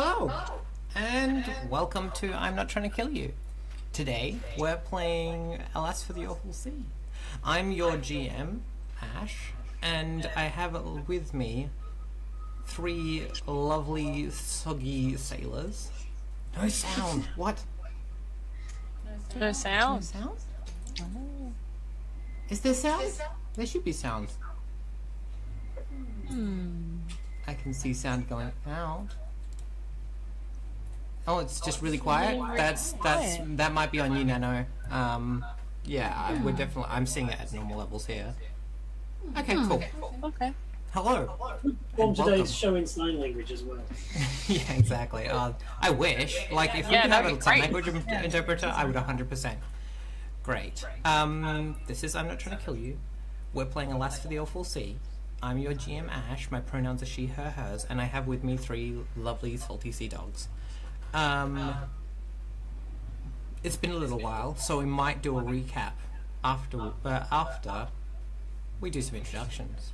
Hello, and welcome to I'm Not Trying to Kill You. Today, we're playing Alas for the Awful Sea. I'm your GM, Ash, and I have with me three lovely, soggy sailors. No sound. What? No sound. No sound? Is there sound? There should be sound. I can see sound going out. Oh, it's just really quiet. That might be on you, Nano. Yeah, I'm seeing it at normal levels here. Okay, cool. Okay. Hello. On And today's welcome. show in sign language as well. Yeah, exactly. I wish. Like, if we Yeah, could have that'd a be sign great. language interpreter, I would 100%. Great. This is I'm Not Trying to Kill You. We're playing Alas for the Awful Sea. I'm your GM, Ash. My pronouns are she, her, hers, and I have with me three lovely, salty sea dogs. It's been a little while, so we might do a recap after we do some introductions.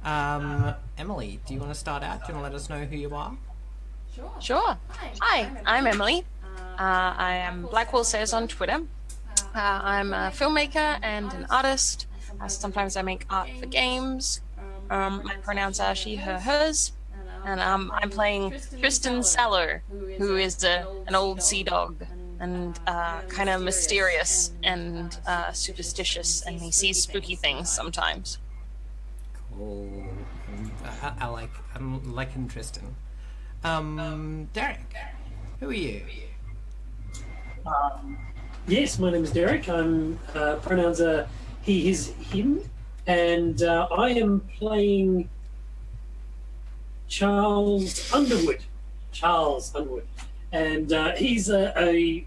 Emily, do you want to start out? Do you want to let us know who you are? Sure. Hi, I'm Emily. I am Blackwall Says on Twitter. I'm a filmmaker and an artist. Sometimes I make art for games. My pronouns are she, her, hers. And I'm playing Tristan Sallow, who is an old sea dog and kind of mysterious and superstitious, and he sees spooky things sometimes. Cool. I'm liking Tristan. Derek, who are you? Yes, my name is Derek. I'm pronouns are he, his, him, and I am playing Charles Underwood. And he's a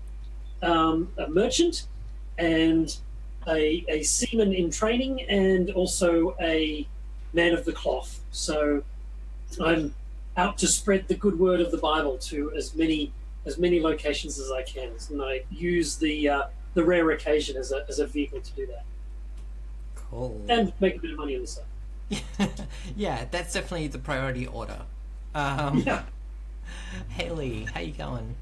merchant and a seaman in training, and also a man of the cloth. So I'm out to spread the good word of the Bible to as many locations as I can, and I use the rare occasion as a vehicle to do that, Cool. and make a bit of money on the side. Yeah, that's definitely the priority order. Yeah. Haley, how you going?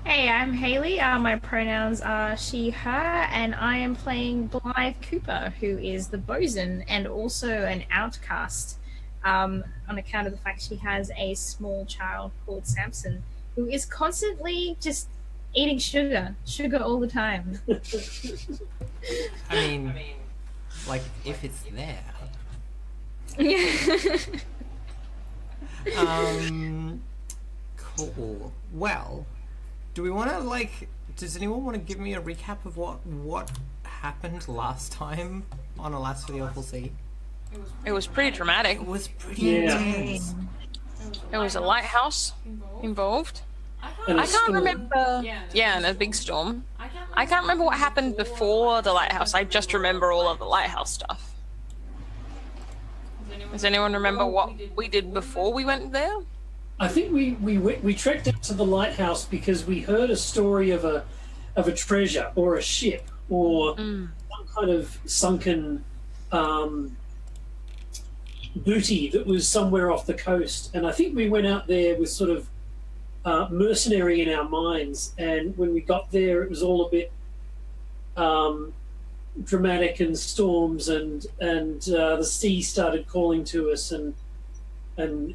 Hey, I'm Haley. My pronouns are she, her, and I am playing Blythe Cooper, who is the bosun and also an outcast, on account of the fact she has a small child called Samson, who is constantly just eating sugar all the time. I mean, like, if it's there. Cool. Well, do we want to, does anyone want to give me a recap of what happened last time on Alas for the Awful Sea? It was pretty dramatic. It was pretty Yeah. intense. There was a lighthouse involved. And a I can't storm. remember. Yeah, and a big storm. I can't remember what happened before the lighthouse. I just remember all of the lighthouse stuff. Does anyone remember what we did before we went there? I think we trekked up to the lighthouse because we heard a story of a treasure or a ship or some kind of sunken booty that was somewhere off the coast. And I think we went out there with sort of mercenary in our minds. And when we got there, it was all a bit dramatic, and storms, and the sea started calling to us, and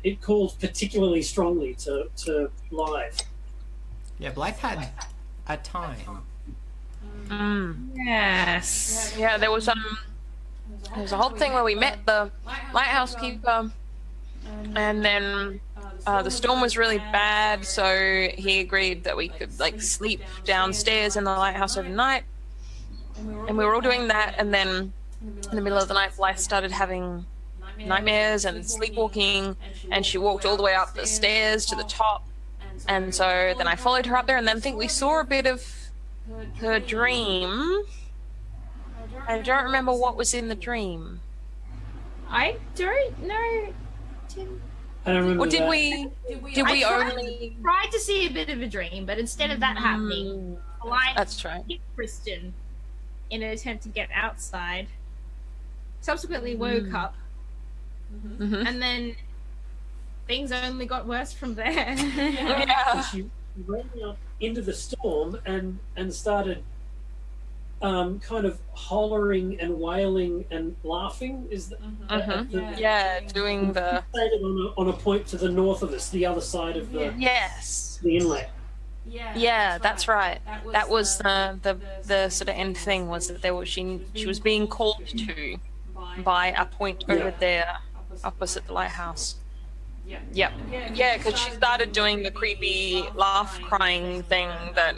it called particularly strongly to Blythe. Yeah, Blythe had a time. Yes. Yeah, there was a whole thing where we met the lighthouse keeper, and then the storm was really bad, so he agreed that we could sleep downstairs in the lighthouse overnight, and we were all doing that. And then in the middle of the night, Blythe started having nightmares and sleepwalking, and she walked all the way up the stairs to the top, and so then I followed her up there, and then think we saw a bit of her dream. I don't remember what was in the dream. I don't know. I don't remember Or did that. we only... tried to see a bit of a dream, but instead of that happening, Blythe That's right. hit Kristen in an attempt to get outside. Subsequently woke up, Mhm. and then things only got worse from there. Yeah. She ran out into the storm and started kind of hollering and wailing and laughing. Is that Doing the on a point to the north of us, the other side of the inlet. Yeah, that's right. That was the sort of end thing, was that she was being called to by a point over there opposite the lighthouse. Yeah, because she started doing the creepy laugh crying thing that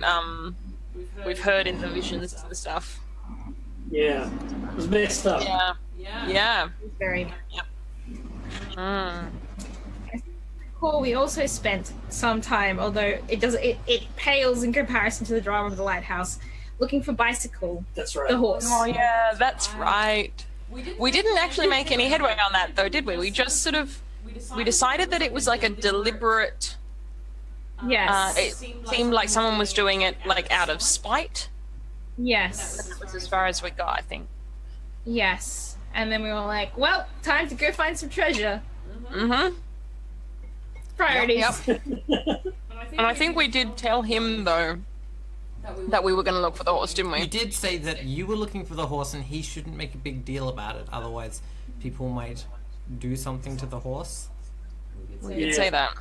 we've heard in the visions and stuff. Yeah, it was messed up. Yeah. Very. Yep. Cool. We also spent some time, although it pales in comparison to the drama of the lighthouse, looking for Bicycle, That's right. the horse. Oh yeah, that's right. We didn't actually make any headway on that though, did we? We just sort of we decided that it was like a deliberate. Yes. It seemed like someone was doing it like out of spite. Yes. That was as far as we got, I think. Yes. And then we were like, well, time to go find some treasure. Mm-hmm. Priorities. Yep. And I think we did tell him though that we were going to look for the horse, didn't we? You did say that you were looking for the horse and he shouldn't make a big deal about it, otherwise people might do something to the horse. We did say that.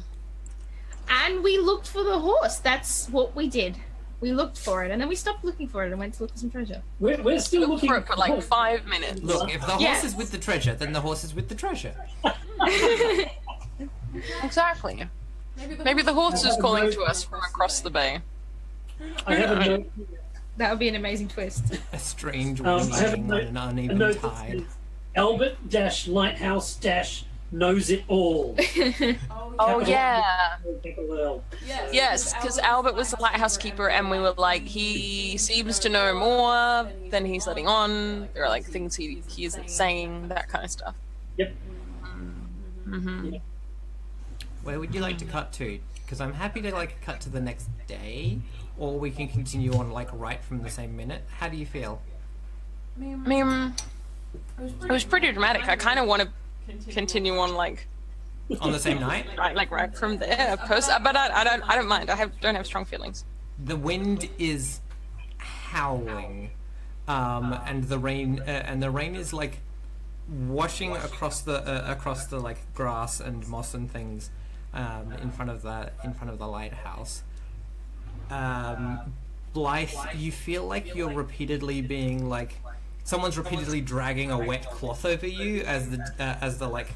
And we looked for the horse. That's what we did. We looked for it, and then we stopped looking for it and went to look for some treasure. We're still looking for it for like 5 minutes. Look, if the horse is with the treasure, then the horse is with the treasure. Exactly. Maybe the horse is calling to us from across the bay. I have a note. That would be an amazing twist. A strange I have a winging on note, an a uneven note that tide. says, Albert-Lighthouse- knows it all. Oh yeah. Capital L. Yes, because Albert was the lighthouse keeper, and we were like, he seems to know more than he's letting on. There are like things he isn't saying, that kind of stuff. Yep. Mm-hmm. Where would you like to cut to? Because I'm happy to like cut to the next day, or we can continue on like right from the same minute. How do you feel? I mean, it was pretty dramatic. I kind of want to continue on like On the same night? right from there, but I don't mind. Don't have strong feelings. The wind is howling, and the rain is like washing across the like grass and moss and things in front of the lighthouse. Blythe, you feel like you're repeatedly being like someone's repeatedly dragging a wet cloth over you as the like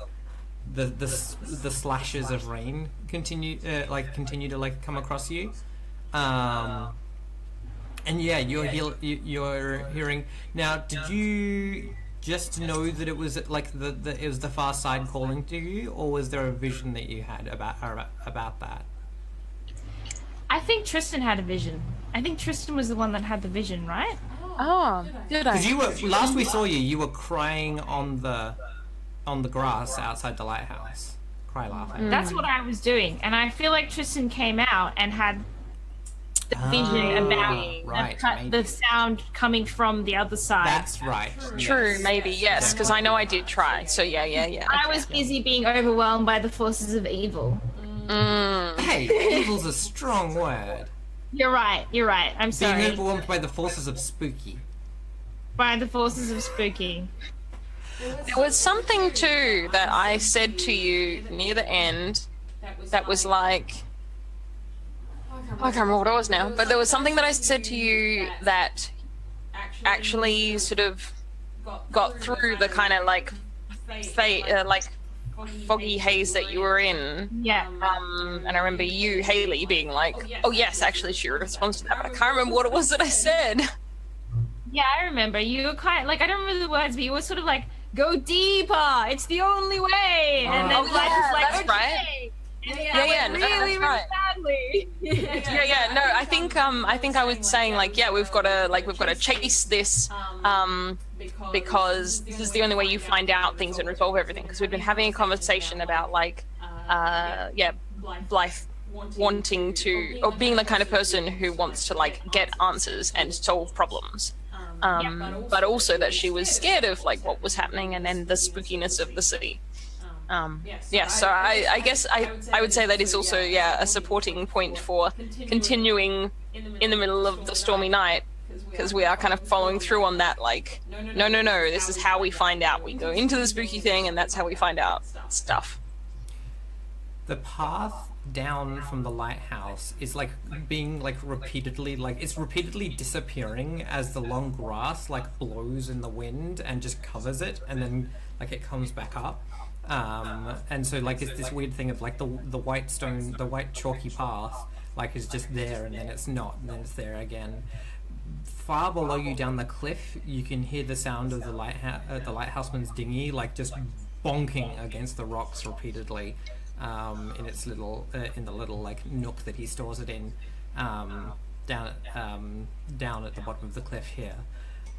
the slashes of rain continue to like come across you, and yeah, you're hearing now. Did you just know that it was like it was the far side calling to you, or was there a vision that you had about that? I think Tristan had a vision. I think Tristan was the one that had the vision, right? Oh, did I? Because you were last we saw you were crying on the grass outside the lighthouse, laughing. That's what I was doing, and I feel like Tristan came out and had the vision about the sound coming from the other side. That's right. True, Yes. maybe, yes, because I know I did try. So yeah. I was busy being overwhelmed by the forces of evil. Hey, evil's a strong word. You're right. I'm sorry. Being overwhelmed by the forces of spooky. By the forces of spooky. There was something too that I said to you near the end that was like, I can't remember what it was now, but there was something that I said to you that actually sort of got through the kind of like foggy haze that you were in. Yeah. And I remember you, Haley, being like, oh yes, actually she responds to that, but I can't remember what it was that I said. Yeah, I remember. You were quite like, I don't remember the words, but you were sort of like, go deeper, it's the only way. And then Blythe was like, that's okay. right. Yeah, no, really, that's right. sadly. No, I think I was saying like, yeah, we've got to chase this because this is the only way you find out things and resolve everything, because we've been having a conversation about like Blythe wanting to, or being the kind of person who wants to like get answers and solve problems, but also that she was scared of like what was happening and then the spookiness of the city. Yeah, so I guess I would say that is also, yeah, a supporting point for continuing in the middle of the stormy night, because we are kind of following through on that, like, no, this is how we find out. We go into the spooky thing, and that's how we find out stuff. The path down from the lighthouse is like being like repeatedly, like it's repeatedly disappearing as the long grass like blows in the wind and just covers it, and then like it comes back up. And so like it's this weird thing of like the white stone, the white chalky path like is just there, and then it's not, and then it's there again. Far below you down the cliff, you can hear the sound of the lighthouseman's dinghy like just bonking against the rocks repeatedly, in its little in the little like nook that he stores it in, down at the bottom of the cliff here.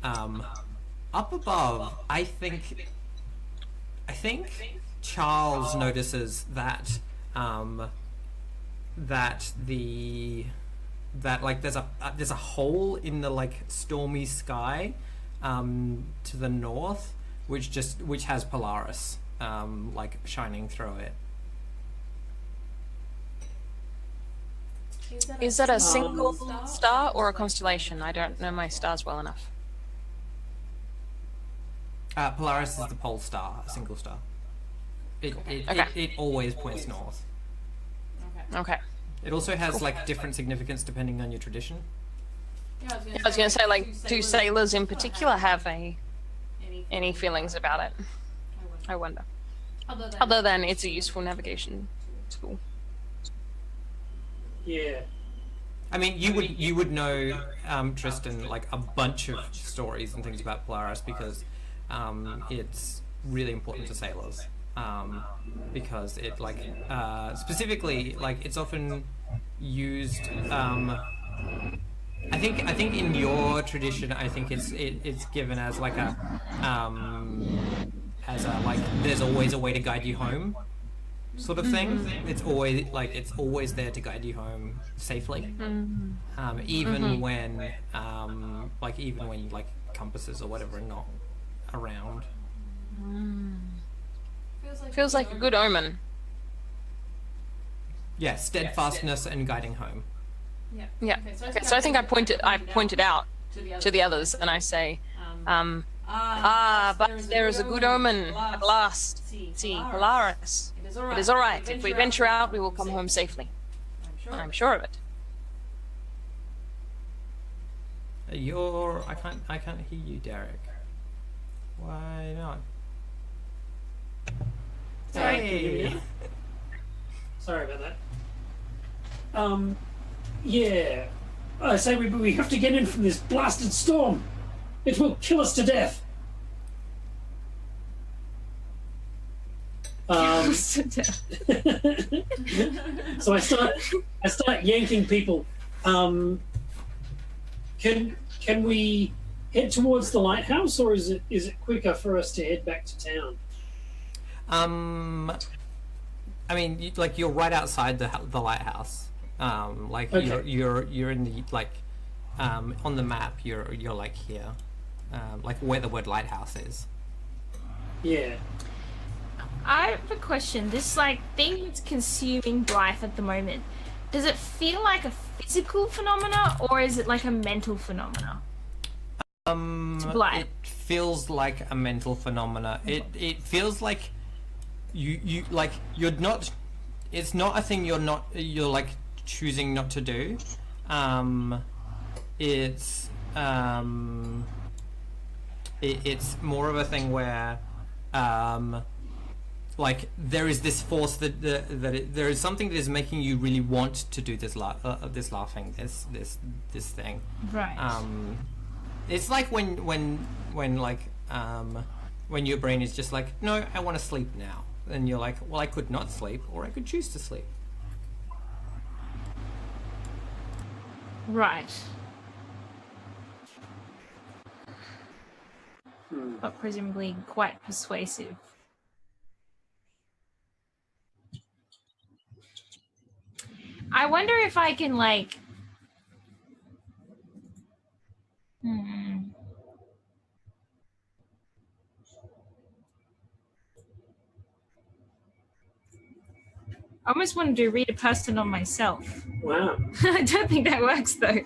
Up above, I think Charles notices that like there's a hole in the like stormy sky to the north, which has Polaris like shining through it. Is that a single star or a constellation? I don't know my stars well enough. Polaris is the pole star, a single star. Okay. It always points north. Okay. It also has like different significance depending on your tradition. I was going to say, like, do sailors in particular have any feelings about it? I wonder. Other than it's a useful navigation tool. Yeah. I mean, you would know, Tristan, like a bunch of stories and things about Polaris because it's really important to sailors. Because it like specifically like it's often used. I think in your tradition, I think it's given as like a like there's always a way to guide you home, sort of thing. It's always there to guide you home safely, even when like compasses or whatever are not around. Feels like a good omen. Yeah, steadfastness and guiding home. Yeah. Okay, so I think I pointed out to the others, and I say, but there is a good omen at last. See, Polaris. It is all right. If we venture out, we will come home safely. I'm sure of it. I can't hear you, Derek. Why not? Hey. Sorry about that. Yeah. I say we have to get in from this blasted storm. It will kill us to death. So I start yanking people. Can we head towards the lighthouse, or is it quicker for us to head back to town? I mean, like you're right outside the lighthouse. Like Okay. you're in the like on the map. You're like here, like where the word lighthouse is. Yeah. I have a question. This like thing that's consuming Blythe at the moment, does it feel like a physical phenomena or is it like a mental phenomena? To Blythe. It feels like a mental phenomena. It feels like you like you're not. It's not a thing you're like choosing not to do. It's it's more of a thing where like there is this force that there is something that is making you really want to do this laughing this thing. Right. It's like when like when your brain is just like, no, I want to sleep now, and you're like, well, I could not sleep, or I could choose to sleep. Right. But presumably quite persuasive. I wonder if I can like I almost want to do read a person on myself. Wow. I don't think that works though.